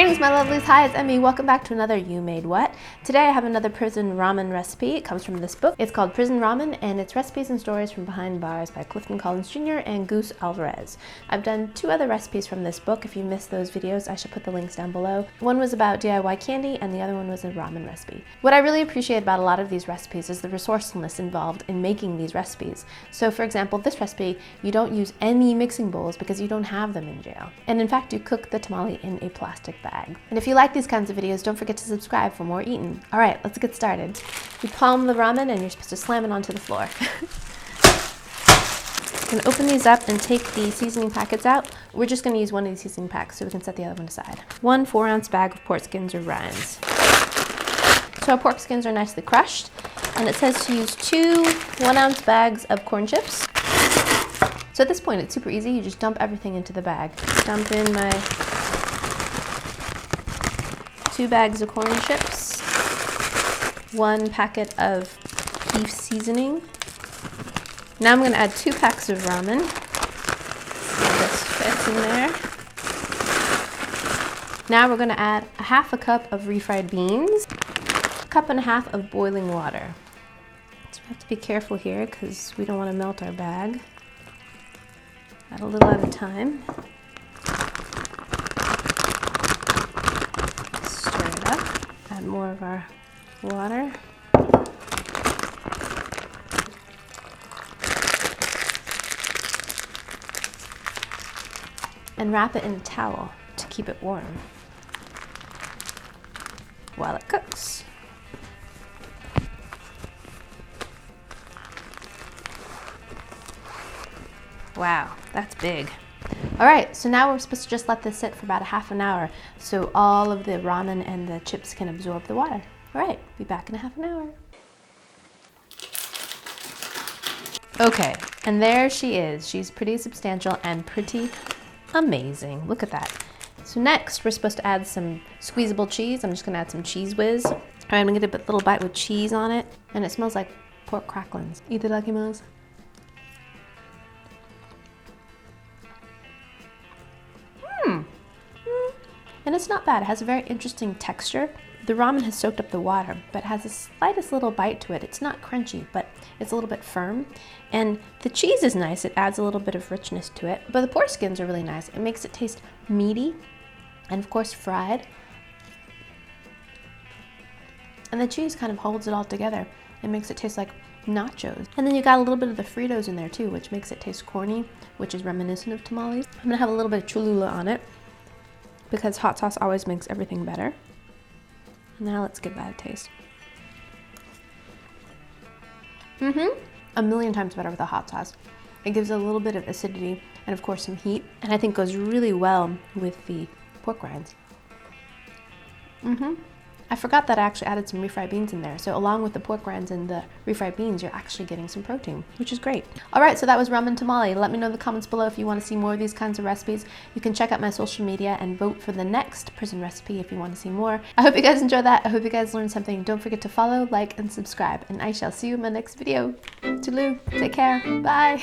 Greetings my lovelies, hi, it's Emmy. Welcome back to another You Made What. Today I have another prison ramen recipe. It comes from this book. It's called Prison Ramen and it's recipes and stories from behind bars by Clifton Collins Jr. and Goose Alvarez. I've done two other recipes from this book. If you missed those videos, I should put the links down below. One was about DIY candy and the other one was a ramen recipe. What I really appreciate about a lot of these recipes is the resourcefulness involved in making these recipes. So for example, this recipe, you don't use any mixing bowls because you don't have them in jail. And in fact, you cook the tamale in a plastic bag. And if you like these kinds of videos, don't forget to subscribe for more eating. All right, let's get started. You palm the ramen and you're supposed to slam it onto the floor. You can open these up and take the seasoning packets out. We're just gonna use one of these seasoning packs so we can set the other one aside. 1 4-ounce bag of pork skins or rinds. So our pork skins are nicely crushed, and it says to use 2 1-ounce bags of corn chips. So at this point, it's super easy. You just dump everything into the bag. Dump in my 2 bags of corn chips, 1 packet of beef seasoning. Now I'm going to add 2 packs of ramen. So this fits in there. Now we're going to add a 1/2 cup of refried beans, 1.5 cups of boiling water. So we have to be careful here because we don't want to melt our bag. Add a little at a time. Stir it up. Add more of our water. And wrap it in a towel to keep it warm while it cooks. Wow, that's big. All right, so now we're supposed to just let this sit for about a 1/2 hour so all of the ramen and the chips can absorb the water. All right, be back in a 1/2 hour. Okay, and there she is. She's pretty substantial and pretty amazing. Look at that. So next, we're supposed to add some squeezable cheese. I'm just gonna add some Cheese Whiz. All right, I'm gonna get a little bite with cheese on it, and it smells like pork cracklings. Itadakimasu. And it's not bad. It has a very interesting texture. The ramen has soaked up the water, but it has the slightest little bite to it. It's not crunchy, but it's a little bit firm. And the cheese is nice. It adds a little bit of richness to it. But the pork skins are really nice. It makes it taste meaty and of course fried. And the cheese kind of holds it all together. It makes it taste like nachos. And then you got a little bit of the Fritos in there too, which makes it taste corny, which is reminiscent of tamales. I'm gonna have a little bit of Cholula on it because hot sauce always makes everything better. Now let's give that a taste. A million times better with a hot sauce. It gives a little bit of acidity and of course some heat, and I think goes really well with the pork rinds. I forgot that I actually added some refried beans in there. So along with the pork rinds and the refried beans, you're actually getting some protein, which is great. All right, so that was Ramen Tamale. Let me know in the comments below if you want to see more of these kinds of recipes. You can check out my social media and vote for the next prison recipe if you want to see more. I hope you guys enjoyed that. I hope you guys learned something. Don't forget to follow, like, and subscribe. And I shall see you in my next video. Toodaloo, take care, bye.